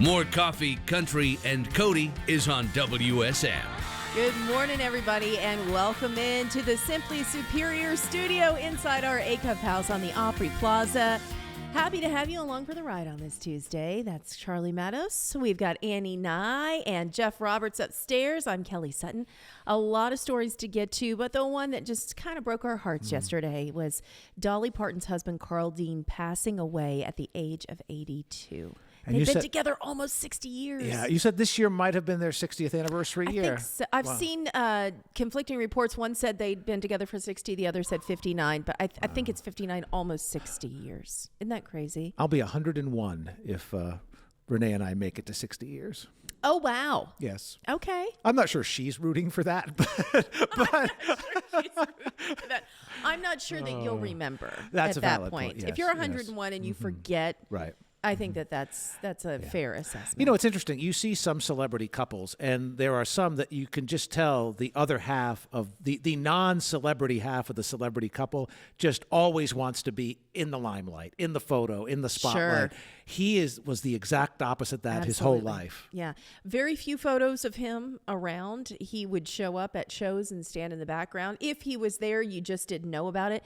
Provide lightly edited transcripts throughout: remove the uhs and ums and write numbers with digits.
More coffee, country, and Cody is on WSM. Good morning, everybody, and welcome into the Simply Superior studio inside our A-Cup house on the Opry Plaza. Happy to have you along for the ride on this Tuesday. That's Charlie Matos. We've got Annie Nye and Jeff Roberts upstairs. I'm Kelly Sutton. A lot of stories to get to, but the one that just kind of broke our hearts yesterday was Dolly Parton's husband, Carl Dean, passing away at the age of 82. And they've been together almost 60 years. Yeah, you said this year might have been their 60th anniversary year. I think so. I've seen conflicting reports. One said they'd been together for 60, the other said 59, but I think it's 59, almost 60 years. Isn't that crazy? I'll be 101 if Renee and I make it to 60 years. Oh, wow. Yes. Okay. I'm not sure she's rooting for that, I'm not sure that you'll remember that's at that point. Yes, if you're 101 and you forget, right. I think that's a fair assessment. You know, it's interesting. You see some celebrity couples, and there are some that you can just tell the other half of the non-celebrity half of the celebrity couple just always wants to be in the limelight, in the photo, in the spotlight. Sure. He was the exact opposite of that his whole life. Yeah. Very few photos of him around. He would show up at shows and stand in the background. If he was there, you just didn't know about it.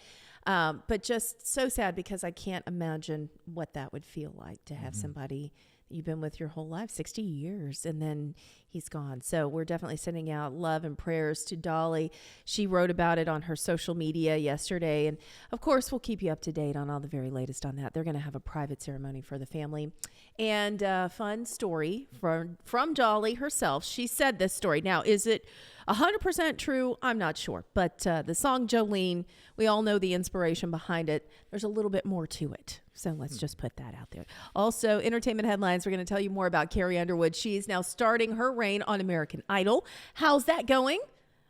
But just so sad because I can't imagine what that would feel like to have somebody you've been with your whole life, 60 years, and then he's gone. So we're definitely sending out love and prayers to Dolly. She wrote about it on her social media yesterday. And of course, we'll keep you up to date on all the very latest on that. They're going to have a private ceremony for the family. And a fun story from Dolly herself. She said this story. Now, is it 100% true? I'm not sure. But the song Jolene, we all know the inspiration behind it. There's a little bit more to it. So let's just put that out there. Also, entertainment headlines. We're going to tell you more about Carrie Underwood. She's now starting her reign on American Idol. How's that going?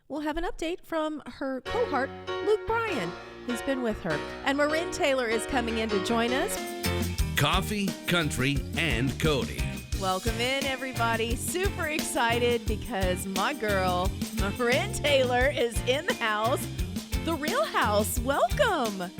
We'll have an update from her cohort, Luke Bryan, who's been with her. And MaRynn Taylor is coming in to join us. Coffee, country, and Cody. Welcome in, everybody. Super excited because my girl, MaRynn Taylor, is in the house. The Real House. Welcome.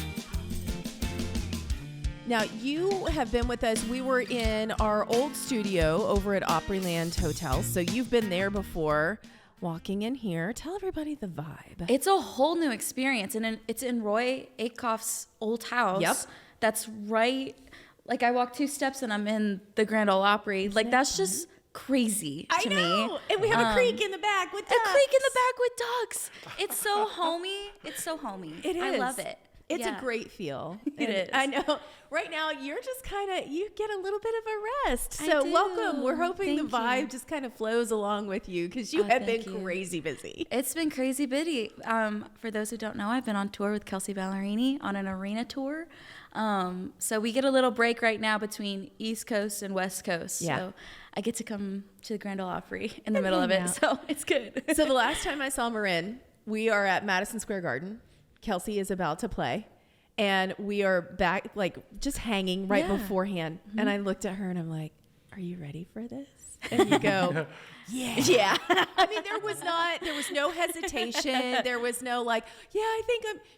Now, you have been with us. We were in our old studio over at Opryland Hotel, so you've been there before. Walking in here, tell everybody the vibe. It's a whole new experience, and it's in Roy Acuff's old house. Yep. That's right. Like, I walk 2 steps, and I'm in the Grand Ole Opry. Like, that's just crazy to me. And we have a creek in the back with ducks. A creek in the back with ducks. It's so homey. It's so homey. It is. I love it. It's a great feel. It is. I know. Right now, you're just you get a little bit of a rest. So welcome. We're hoping the vibe just kind of flows along with you because you have been crazy busy. It's been crazy busy. For those who don't know, I've been on tour with Kelsey Ballerini on an arena tour. So we get a little break right now between East Coast and West Coast. Yeah. So I get to come to the Grand Ole Opry in the middle of it. So it's good. So the last time I saw MaRynn, we are at Madison Square Garden. Kelsey is about to play, and we are back, like, just hanging right beforehand. Mm-hmm. And I looked at her, and I'm like, are you ready for this? And you go, yeah. I mean, there was no hesitation. There was no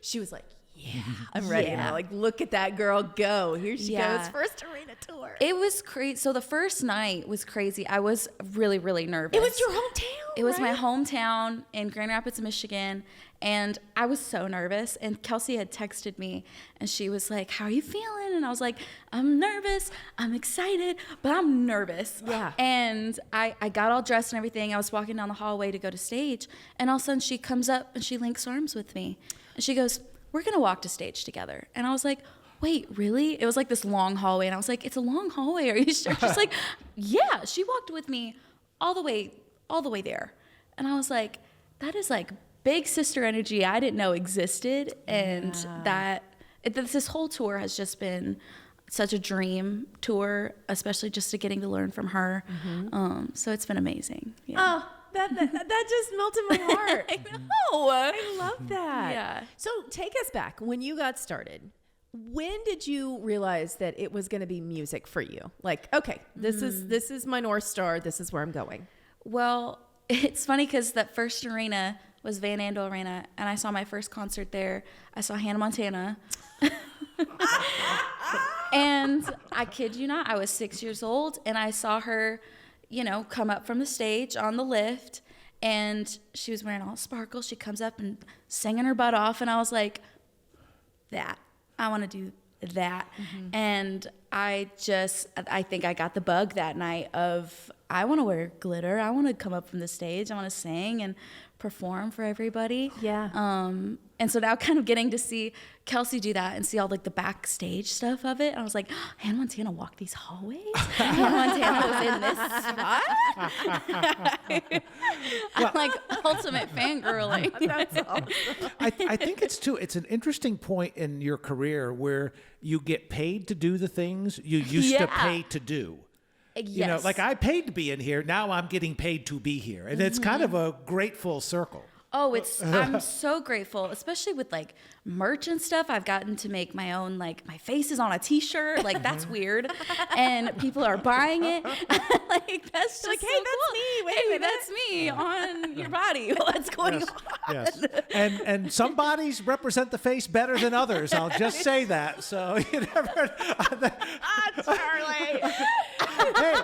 she was like, yeah, I'm ready. Yeah. And I look at that girl go. Here she goes, first arena tour. It was crazy. So the first night was crazy. I was really, really nervous. It was your hometown, It was my hometown in Grand Rapids, Michigan. And I was so nervous. And Kelsey had texted me, and she was like, how are you feeling? And I was like, I'm nervous. I'm excited, but I'm nervous. Yeah. And I got all dressed and everything. I was walking down the hallway to go to stage. And all of a sudden, she comes up, and she links arms with me. And she goes, we're going to walk to stage together. And I was like, wait, really? It was like this long hallway. And I was like, it's a long hallway. Are you sure? She's like, yeah. She walked with me all the way there. And I was like, that is like big sister energy I didn't know existed. And this whole tour has just been such a dream tour, especially just to getting to learn from her. Mm-hmm. So it's been amazing. Yeah. Oh. That just melted my heart. I know. I love that. Yeah. So take us back. When you got started, when did you realize that it was going to be music for you? Like, okay, this is my North Star. This is where I'm going. Well, it's funny because that first arena was Van Andel Arena, and I saw my first concert there. I saw Hannah Montana. And I kid you not, I was 6 years old, and I saw her, come up from the stage on the lift, and she was wearing all sparkles. She comes up and singing her butt off, and I was like, I want to do that. And I think I got the bug that night of, I want to wear glitter. I want to come up from the stage. I want to sing and perform for everybody. Yeah. And so now kind of getting to see Kelsey do that and see all like the backstage stuff of it. I was like, Hannah Montana walked these hallways? Hannah Montana was in this spot? I'm like ultimate fangirling. That's awesome. I think it's an interesting point in your career where you get paid to do the things you used to pay to do. Yes. Like I paid to be in here. Now I'm getting paid to be here. And it's kind of a great full circle. Oh, I'm so grateful, especially with like merch and stuff. I've gotten to make my own, like my face is on a t-shirt. Like that's weird. And people are buying it. Like that's just like, hey, so that's cool. me. Wait a Hey, minute. that's me on your body. What's going on? Yes. And some bodies represent the face better than others. I'll just say that. So you never. Charlie. Hey,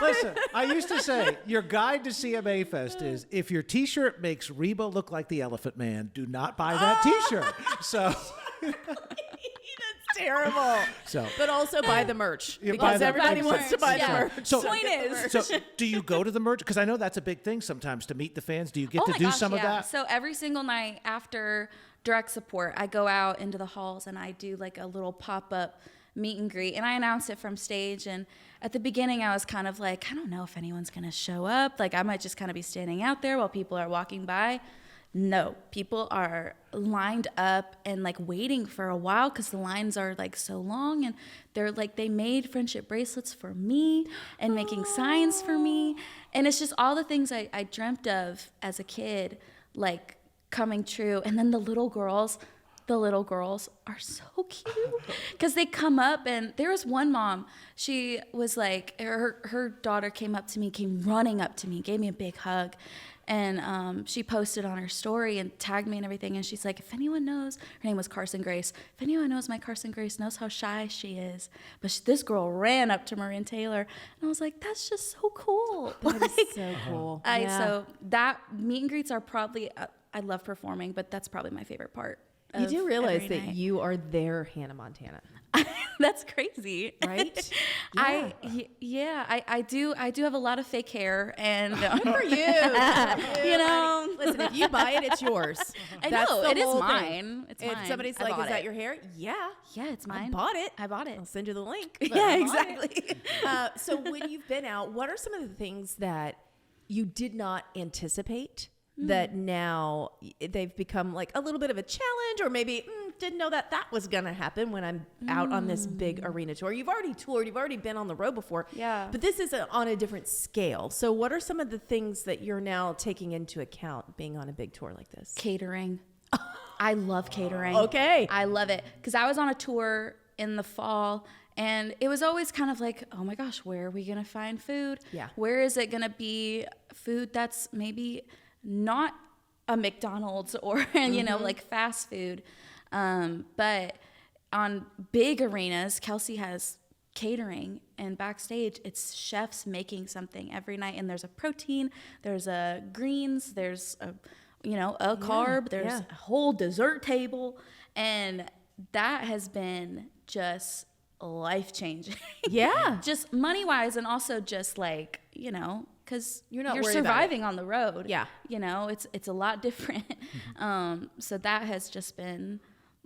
listen. I used to say your guide to CMA Fest is if your T-shirt makes Reba look like the Elephant Man, do not buy that T-shirt. So. That's terrible. So. But also buy the merch You buy because the- everybody exactly. wants to buy Yeah. the merch. So, Point is. so do you go to the merch? Because I know that's a big thing sometimes to meet the fans. Do you get to my do gosh, some of that? So every single night after direct support, I go out into the halls and I do like a little pop-up meet and greet, and I announce it from stage. And at the beginning I was kind of like, I don't know if anyone's gonna show up. Like I might just kind of be standing out there while people are walking by. No, people are lined up and like waiting for a while because the lines are like so long, and they're like, they made friendship bracelets for me and making signs for me. And it's just all the things I dreamt of as a kid, like coming true. And then the little girls are so cute because they come up, and there was one mom, she was like, her daughter came running up to me, gave me a big hug. And she posted on her story and tagged me and everything. And she's like, if anyone knows, her name was Carson Grace. If anyone knows my Carson Grace knows how shy she is. But this girl ran up to MaRynn Taylor. And I was like, that's just so cool. That is so cool. So that meet and greets are probably, I love performing, but that's probably my favorite part. You do realize every that night. you are their Hannah Montana, That's crazy, right? I do have a lot of fake hair, and For you. you know, Listen, if you buy it, it's yours. I That's know the it is whole thing. mine. It's If mine. somebody's I like, bought "Is that it. your hair?" Yeah, Yeah, it's mine. I bought it. I'll send you the link. but Yeah, I bought it. exactly. So when you've been out, what are some of the things that you did not anticipate that now they've become like a little bit of a challenge, or maybe didn't know that was going to happen when I'm out on this big arena tour? You've already toured, you've already been on the road before. Yeah. But this is on a different scale. So what are some of the things that you're now taking into account being on a big tour like this? Catering. I love catering. Okay. I love it because I was on a tour in the fall, and it was always kind of like, oh my gosh, where are we going to find food? Yeah. Where is it going to be food that's maybe not a McDonald's or, like fast food? But on big arenas, Kelsey has catering, and backstage it's chefs making something every night, and there's a protein, there's a greens, there's a carb, there's a whole dessert table, and that has been just life-changing. Yeah. Just money-wise, and also just like, because You're not you're worried about surviving on the road. Yeah. It's a lot different. So that has just been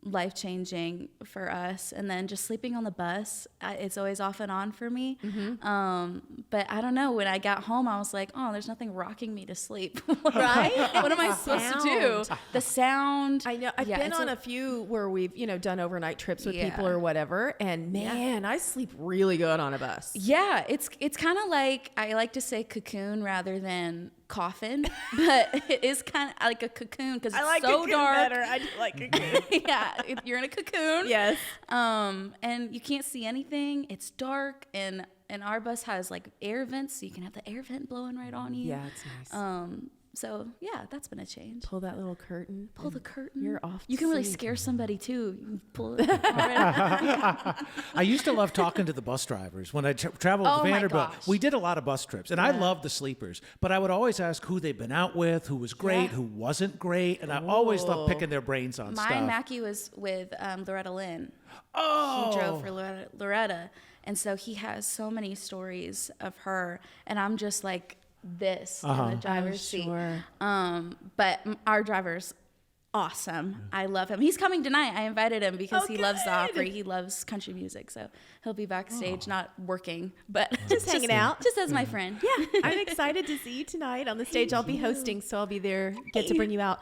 life-changing for us. And then just sleeping on the bus, it's always off and on for me. But I don't know, when I got home, I was like, oh, there's nothing rocking me to sleep. Right? What am I supposed to do? The sound. I know. I've been on a few where we've, done overnight trips with people or whatever. And man, I sleep really good on a bus. Yeah, it's kind of like, I like to say cocoon rather than coffin, but it is kind of like a cocoon because it's so dark. Better. I do like cocoon. Yeah, you're in a cocoon. Yes. And you can't see anything. It's dark, and our bus has like air vents, so you can have the air vent blowing right on you. Yeah, it's nice. So yeah, that's been a change. Pull that little curtain. Pull the curtain. You're off. You can really sleep. scare somebody too. You can pull it. I used to love talking to the bus drivers when I traveled Oh to my Vanderbilt. gosh. We did a lot of bus trips, and I loved the sleepers. But I would always ask who they'd been out with, who was great, who wasn't great, and I always loved picking their brains on My stuff. Mackie was with Loretta Lynn. Oh, He drove for Loretta, and so he has so many stories of her, and I'm just like this in the driver's seat. Sure. But our driver's awesome. I love him. He's coming tonight. I invited him because he loves the Opry. He loves country music, so he'll be backstage, not working, but Just hanging out. just as my friend. Yeah, I'm excited to see you tonight on the stage. I'll be hosting, so I'll be there. Get to bring you out.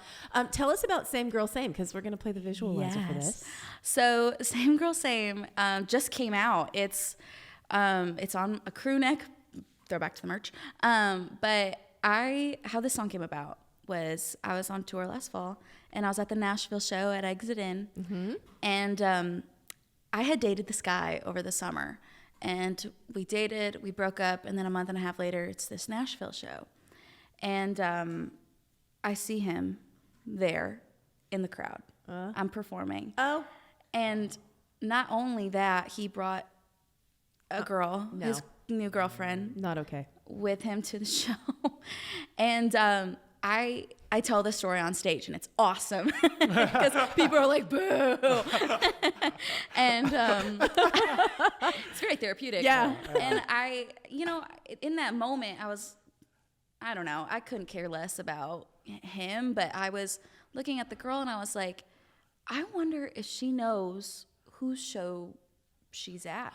Tell us about Same Girl Same, because we're going to play the visualizer for this. So Same Girl Same just came out. It's on a crew neck. Throwback to the merch. But how this song came about was I was on tour last fall, and I was at the Nashville show at Exit In, and I had dated this guy over the summer, and we dated, we broke up, and then a month and a half later, it's this Nashville show, and I see him there in the crowd. I'm performing. Oh. And not only that, he brought a girl, his new girlfriend, Not okay. with him to the show. And I tell the story on stage, and it's awesome because people are like, boo. And it's very therapeutic. Yeah. And in that moment, I don't know, I couldn't care less about him, but I was looking at the girl, and I was like, I wonder if she knows whose show she's at.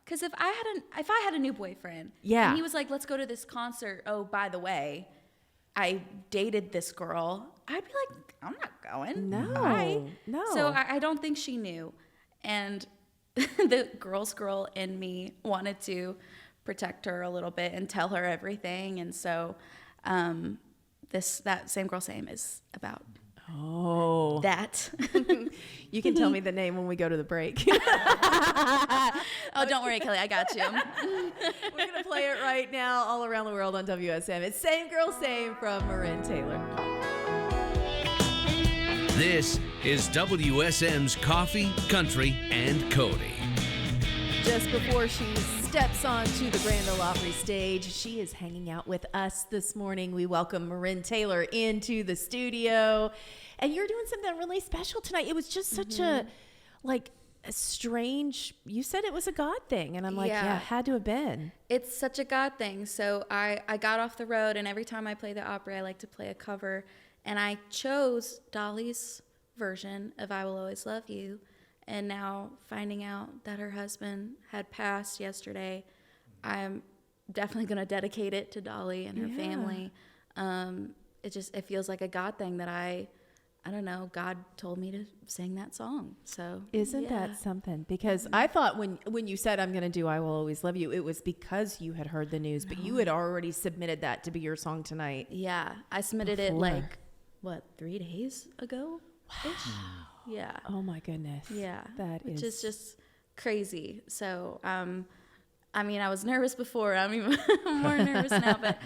Because if I had a new boyfriend, and he was like, let's go to this concert. Oh, by the way, I dated this girl. I'd be like, I'm not going. No, Bye. no. So I don't think she knew. And the girl's girl in me wanted to protect her a little bit and tell her everything. And so that Same Girl Same is about that. You can tell me the name when we go to the break. Oh, don't worry, Kelly, I got you. We're going to play it right now all around the world on WSM. It's Same Girl Same from MaRynn Taylor. This is WSM's Coffee, Country, and Cody. Just before she steps onto the Grand Ole Opry stage, she is hanging out with us this morning. We welcome MaRynn Taylor into the studio. And you're doing something really special tonight. It was just such a strange, you said it was a God thing. And I'm like, yeah, it had to have been. It's such a God thing. So I got off the road, and every time I play the Opry, I like to play a cover. And I chose Dolly's version of I Will Always Love You. And now finding out that her husband had passed yesterday, I'm definitely going to dedicate it to Dolly and her family. It feels like a God thing that I don't know, God told me to sing that song. So Isn't that something? Because I thought when you said I'm going to do I Will Always Love You, it was because you had heard the news, but you had already submitted that to be your song tonight. Yeah, I submitted it 3 days ago? Wow. Yeah. Oh my goodness. Yeah. Which is just crazy. So, I was nervous before. I'm even more nervous now, but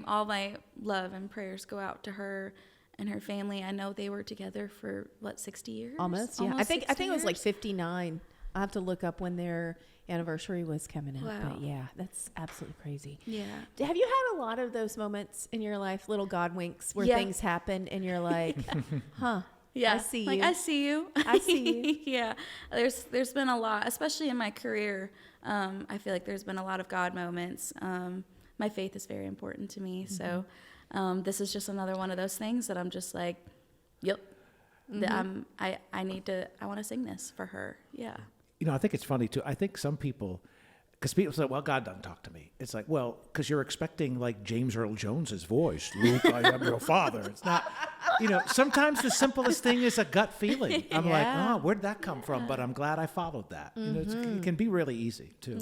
all my love and prayers go out to her and her family. I know they were together for 60 years? Almost, yeah. I think it was like 59. I'll have to look up when their anniversary was coming up. Wow. But yeah, that's absolutely crazy. Yeah. Have you had a lot of those moments in your life, little God winks, where things happen and you're like, huh? Yeah, I see you. I see you. I see you. Yeah, there's been a lot, especially in my career. I feel like there's been a lot of God moments. My faith is very important to me, so this is just another one of those things that I'm just like, yep. I want to sing this for her. Yeah. I think it's funny too. I think some people, because people say, well, God doesn't talk to me. It's like, well, because you're expecting like James Earl Jones's voice. Luke, I am your father. It's not. Sometimes the simplest thing is a gut feeling. I'm like, Yeah. oh, where'd that come from? But I'm glad I followed that. It can be really easy too.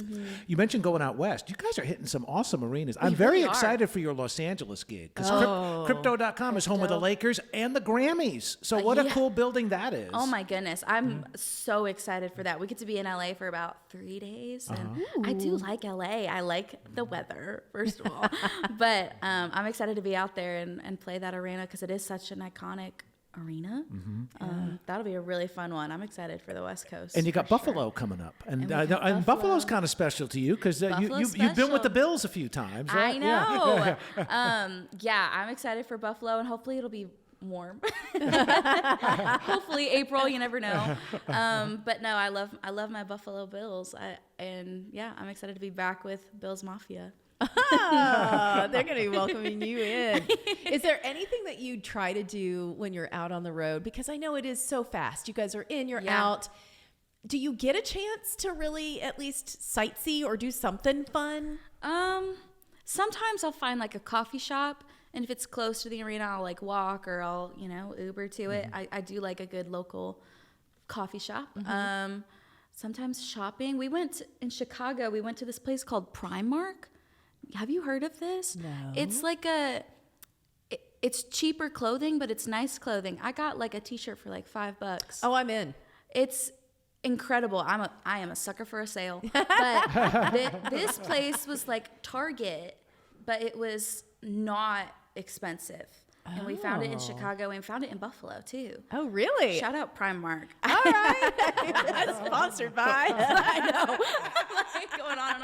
You mentioned going out west. You guys are hitting some awesome arenas. I'm very really are. excited for your Los Angeles gig because Oh, Crypto.com is home of the Lakers and the Grammys. So what a yeah. cool building that is. Oh my goodness. I'm so excited for that. We get to be in LA for about 3 days. And I do like LA. I like the weather, first of all. But I'm excited to be out there and play that arena because it is such an iconic arena. That'll be a really fun one. I'm excited for the West Coast. And you got for Buffalo sure. coming up. And And, we got and Buffalo. Buffalo's kind of special to you because Buffalo's you've been with the special. Bills a few times, right? I know. Yeah, I'm excited for Buffalo, and hopefully it'll be warm. Hopefully April, you never know. But no, I love my Buffalo Bills. I'm excited to be back with Bills Mafia. they're going to be welcoming you in. Is there anything that you try to do when you're out on the road? Because I know it is so fast. You guys are in, you're Yeah. out. Do you get a chance to really at least sightsee or do something fun? Sometimes I'll find like a coffee shop, and if it's close to the arena, I'll like walk or I'll, Uber to it. I do like a good local coffee shop. Sometimes shopping. In Chicago, we went to this place called Primark. Have you heard of this? No. It's like it's cheaper clothing, but it's nice clothing. I got like a t-shirt for like $5. Oh, I'm in. It's incredible. I am a sucker for a sale. But this place was like Target, but it was not expensive. And we found it in Chicago and found it in Buffalo too. Oh, really? Shout out Primark. All right. Sponsored by. I know. Like going on and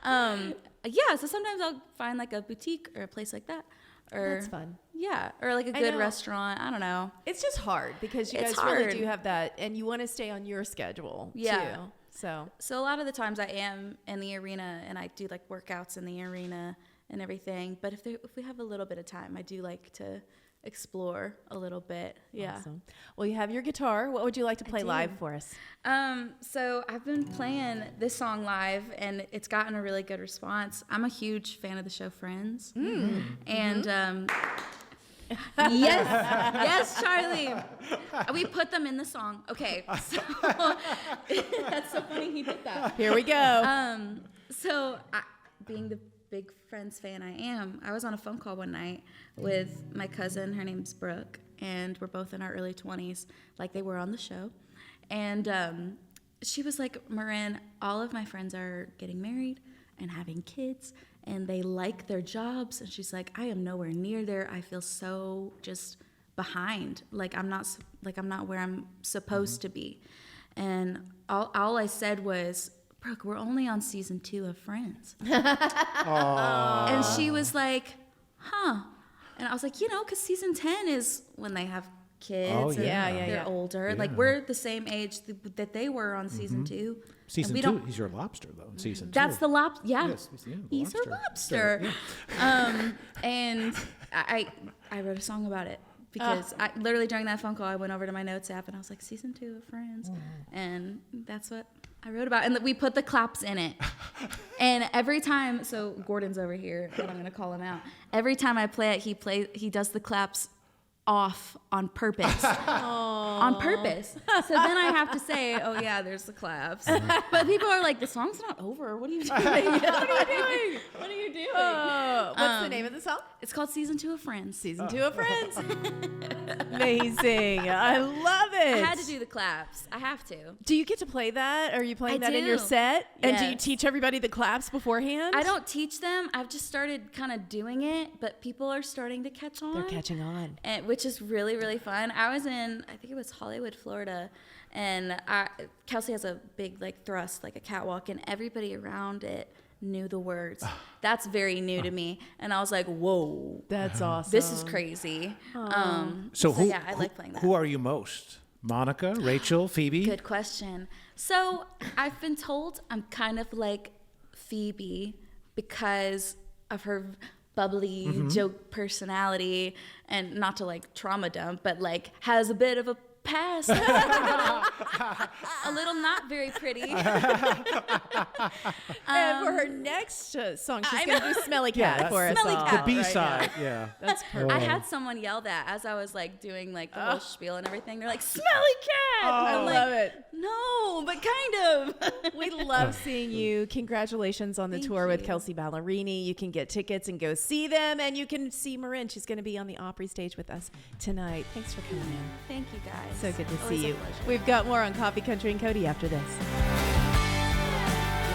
on. Yeah, so sometimes I'll find like a boutique or a place like that. Or, That's fun. Yeah, or like a I good know. restaurant. I don't know. It's just hard because you It's guys really hard. do have that, and you want to stay on your schedule Yeah. too. So So a lot of the times I am in the arena and I do like workouts in the arena and everything. But if we have a little bit of time, I do like to explore a little bit. Yeah. awesome. Well, you have your guitar. What would you like to play do. live for us? So I've been playing this song live and it's gotten a really good response. I'm a huge fan of the show Friends. And yes, Charlie. We put them in the song. Okay. So that's so funny he did that. Here we go. So being the big Friends fan I am, I was on a phone call one night with my cousin. Her name's Brooke, and we're both in our early 20s, like they were on the show. And she was like, MaRynn, all of my friends are getting married and having kids, and they like their jobs. And she's like, I am nowhere near there. I feel so just behind. Like I'm not where I'm supposed to be. And all I said was, Brooke, we're only on season 2 of Friends. And she was like, huh. And I was like, because season 10 is when they have kids. Oh, and yeah. Yeah. they're older. Yeah. Like, we're the same age that they were on season 2. Season we 2, don't- he's your lobster, though, in season 2. That's the lobster. Yeah. Yes, the He's a lobster. lobster. And I wrote a song about it. Because I literally during that phone call, I went over to my notes app and I was like, season 2 of Friends. And that's what I wrote about. And we put the claps in it. And every time, so Gordon's over here, and I'm going to call him out. Every time I play it, he does the claps off on purpose. On purpose. So then I have to say, oh yeah, there's the claps. But people are like, the song's not over. What are you doing? What are you doing? What's the name of the song? It's called Season 2 of Friends. Season 2 of Friends. Amazing. I love it. I had to do the claps. I have to. Do you get to play that? Are you playing I that in your do. set? And do you Yes. teach everybody the claps beforehand? I don't teach them. I've just started kind of doing it, but people are starting to catch on. They're catching on. Which is really, really fun. I was in, I think it was Hollywood, Florida, and Kelsey has a big like thrust, like a catwalk, and everybody around it knew the words. That's very new to me, and I was like, whoa, That's awesome. this is crazy. So who, yeah, I like playing that. Who are you most? Monica, Rachel, Phoebe? Good question. So I've been told I'm kind of like Phoebe because of her bubbly joke personality, and not to like trauma dump, but like has a bit of a past. A little not very pretty. And for her next song, she's going to do Smelly Cat for us Smelly all. Cat. The B-side, yeah. That's perfect. I had someone yell that as I was like doing like the whole spiel and everything. They're like, "Smelly Cat!" I I'm love like, it. No, but kind of. We love seeing you. Congratulations on the Thank tour with you. Kelsey Ballerini. You can get tickets and go see them, and you can see MaRynn. She's going to be on the Opry stage with us tonight. Thanks for coming in. Thank you guys. So good to Always see a you. pleasure. We've got more on Coffee Country and Cody after this.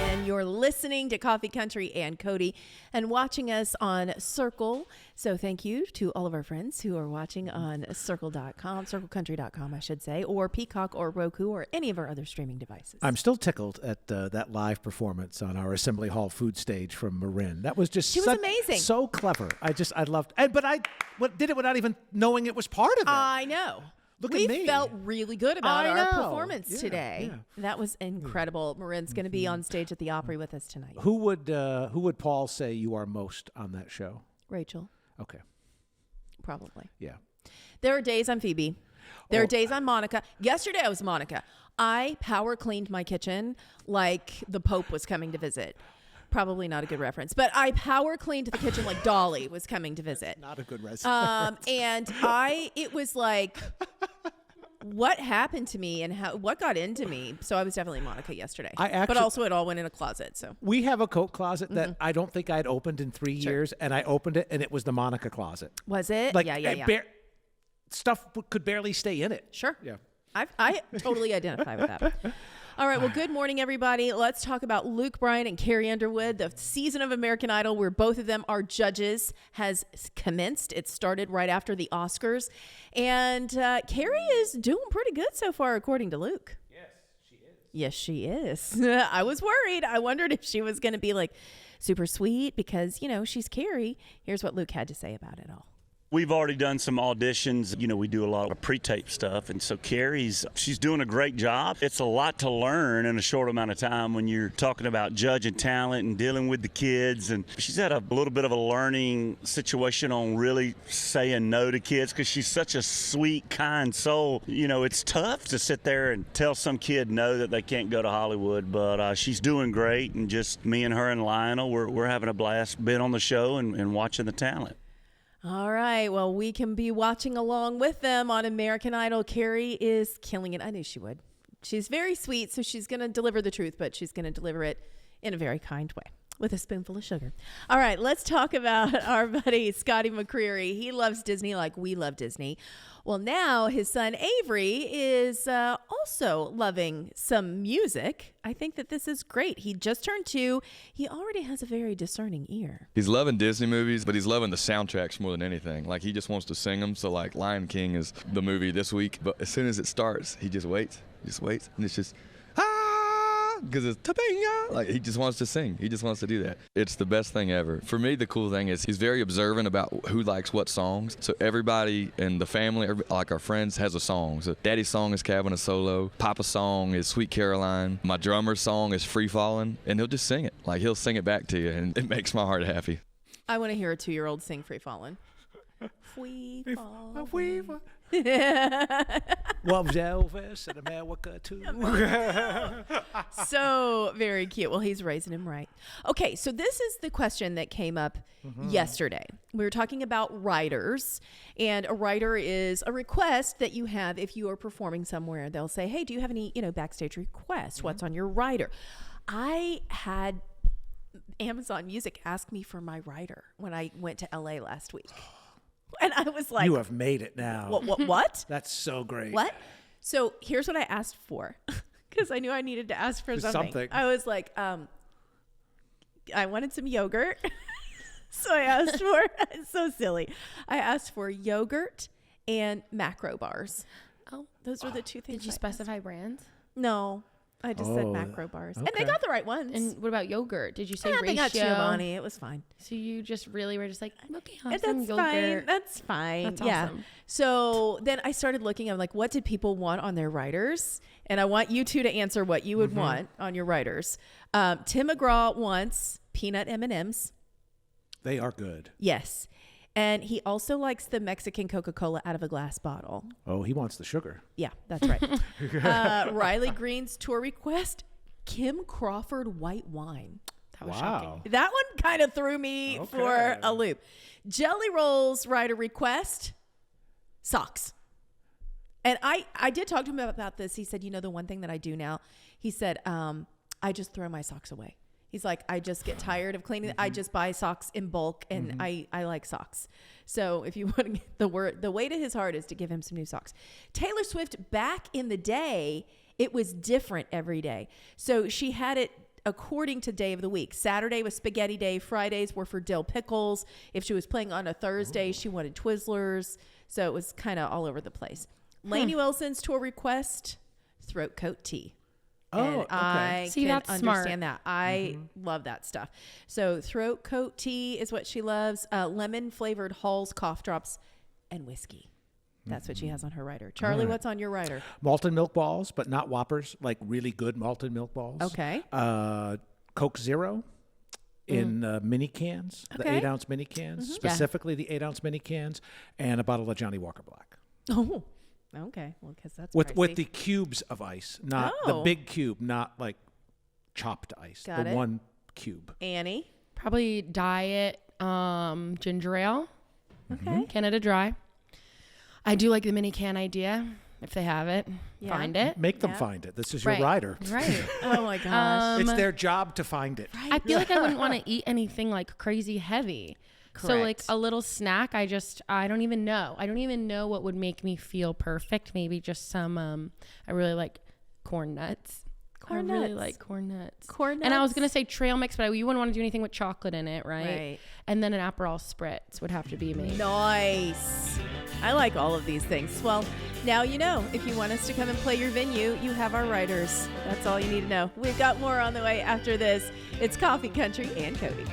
And you're listening to Coffee Country and Cody and watching us on Circle. So thank you to all of our friends who are watching on circle.com, circlecountry.com, I should say, or Peacock or Roku or any of our other streaming devices. I'm still tickled at that live performance on our Assembly Hall food stage from MaRynn. That was just She was amazing. So clever. I loved it. But I did it without even knowing it was part of it. I know. Look we at me. felt really good about I our know. performance Yeah, today. yeah. That was incredible. MaRynn's going to be on stage at the Opry with us tonight. Who would Paul say you are most on that show? Rachel, Okay. probably. Yeah. There are days I'm Phoebe. There Oh. are days I'm Monica. Yesterday I was Monica. I power cleaned my kitchen like the Pope was coming to visit. Probably not a good reference, but I power cleaned the kitchen like Dolly was coming to visit. Not a good resume. And it was like, what happened to me and what got into me? So I was definitely Monica yesterday. But also it all went in a closet. So We have a coat closet that I don't think I'd opened in 3 years, and I opened it, and it was the Monica closet. was it? Like, Yeah. Stuff could barely stay in it. Sure. Yeah. I totally identify with that. All right. Well, good morning, everybody. Let's talk about Luke Bryan and Carrie Underwood. The season of American Idol, where both of them are judges, has commenced. It started right after the Oscars. And Carrie is doing pretty good so far, according to Luke. Yes, she is. I was worried. I wondered if she was going to be like super sweet because, she's Carrie. Here's what Luke had to say about it all. We've already done some auditions. We do a lot of pre-tape stuff. And so she's doing a great job. It's a lot to learn in a short amount of time when you're talking about judging talent and dealing with the kids. And she's had a little bit of a learning situation on really saying no to kids because she's such a sweet, kind soul. It's tough to sit there and tell some kid no that they can't go to Hollywood. But she's doing great. And just me and her and Lionel, we're having a blast being on the show and watching the talent. All right. Well, we can be watching along with them on American Idol. Carrie is killing it. I knew she would. She's very sweet, so she's going to deliver the truth, but she's going to deliver it in a very kind way with a spoonful of sugar. All right. Let's talk about our buddy, Scotty McCreery. He loves Disney like we love Disney. Well, now his son Avery is also loving some music. I think that this is great. He just turned 2. He already has a very discerning ear. He's loving Disney movies, but he's loving the soundtracks more than anything. Like, he just wants to sing them. So, like, Lion King is the movie this week. But as soon as it starts, he just waits. And it's just, because it's Topanga. Like, he just wants to sing. He just wants to do that. It's the best thing ever. For me, the cool thing is he's very observant about who likes what songs. So everybody in the family, like our friends, has a song. So Daddy's song is Cabin a Solo. Papa's song is Sweet Caroline. My drummer's song is Free Fallin'. And he'll just sing it. Like, he'll sing it back to you, and it makes my heart happy. I want to hear a 2-year-old sing Free Fallin'. Free Fallin'. Loves Elvis in America too. So very cute. Well, he's raising him right. Okay, so this is the question that came up yesterday. We were talking about writers, and a writer is a request that you have if you are performing somewhere. They'll say, hey, do you have any, backstage requests? What's on your writer? I had Amazon Music ask me for my writer when I went to LA last week. And I was like, You have made it now. What? That's so great. What? So here's what I asked for, because I knew I needed to ask for something. I was like, I wanted some yogurt. So I asked for, it's so silly. I asked for yogurt and macro bars. Oh, those were the two things. Did you specify brands? No. I just said macro bars. okay. And they got the right ones. And what about yogurt? Did you say I ratio? think I got Giovanni. It was fine. So you just really were just like, okay, I'll have And some that's yogurt. fine. That's fine. That's yeah. awesome. So then I started looking. I'm like, what did people want on their writers? And I want you two to answer what you would want on your writers. Tim McGraw wants peanut M&Ms. They are good. Yes. And he also likes the Mexican Coca-Cola out of a glass bottle. Oh, he wants the sugar. Yeah, that's right. Riley Green's tour request, Kim Crawford white wine. That was shocking. That one kind of threw me for a loop. Jelly Roll's rider request, socks. And I did talk to him about this. He said, the one thing that I do now, he said, I just throw my socks away. He's like, I just get tired of cleaning. I just buy socks in bulk, and I like socks. So if you want to get the way to his heart is to give him some new socks. Taylor Swift, back in the day, it was different every day. So she had it according to day of the week. Saturday was spaghetti day. Fridays were for dill pickles. If she was playing on a Thursday, she wanted Twizzlers. So it was kind of all over the place. Lainey Wilson's tour request, throat coat tea. Oh, and okay. I See, can that's understand smart. that. I love that stuff. So throat coat tea is what she loves. Lemon flavored Hall's cough drops and whiskey. That's what she has on her rider. Charlie, what's on your rider? Malted milk balls, but not Whoppers, like really good malted milk balls. Okay. Coke Zero in mini cans, the Okay. 8-ounce mini cans, specifically the 8-ounce mini cans, and a bottle of Johnny Walker Black. Oh, okay. Well, because that's With pricey. the cubes of ice, not the big cube, not like chopped ice. Got the it. one cube. Annie. Probably diet ginger ale. Okay. Canada Dry. I do like the mini can idea. If they have it, Yeah. find it. Make them Yeah. find it. This is your Right. rider. Right. Oh my gosh. It's their job to find it. I feel like I wouldn't want to eat anything like crazy heavy. So like Correct. a little snack, I don't even know. I don't even know what would make me feel perfect. Maybe just some, I really like corn nuts. I really nuts. like corn nuts. Corn And I was nuts? going to say trail mix, but you wouldn't want to do anything with chocolate in it, right? Right. And then an Aperol Spritz would have to be me. Nice. I like all of these things. Well, now you know. If you want us to come and play your venue, you have our writers. That's all you need to know. We've got more on the way after this. It's Coffee Country and Cody.